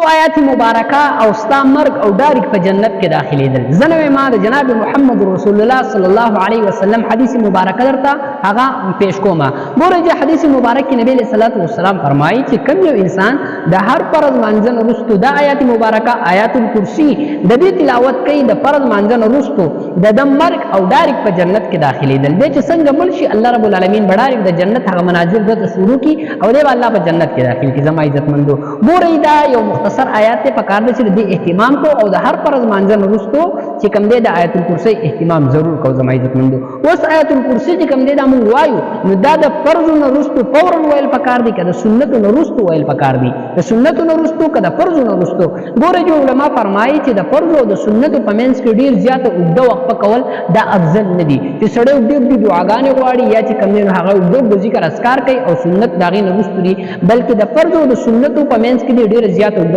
آیات مبارکه او ستا مرګ او ډایرک په جنت کې داخليدل. زنه ما د جناب محمد رسول الله صلی الله علیه وسلم حدیث مبارکه درته هغه پیش کومه. ګورئ چې حدیث مبارک کې نبی صلی الله علیه وسلم فرمایي چې کوم یو انسان د هر فرض مانځنه وروسته د آیات مبارکه آیات الکرسی د دې تلاوت کوي د فرض مانځنه وروسته د مرګ او ډایرک په جنت کې داخليدل. دې چې څنګه مل شي الله رب العالمین ډایرک د جنت هغه مناظر د شروع کی او دې الله په جنت کې داخل کی. زما عزت مندو ګورئ دا یو مختصر آیات په کار دي چې د اهتمام کو او د هر فرض مانځنه وروسته چې کوم دی د آیت الکرسی اهتمام ضرور کو. زما عزت مندو اوس آیت الکرسی چې کوم دی دا مونږ وایو نو دا د فرض نه وروسته فورا ویل پکار دي کده سنت نه وروسته ویل پکار دي. د سنت نه وروسته کده فرض نه وروسته ګورئ جو علما فرمایي چې د فرض او د سنت په منځ کې ډیر زیات اوږده وقفه کول دا افضل نه دي چې سړی ډیر دعاګانې غواړي یا چې کوم نه هغه اوږده ذکر اذکار کوي او سنت داغي نه وروسته دي بلکې د فرض او د سنت په منځ کې ډیر زیات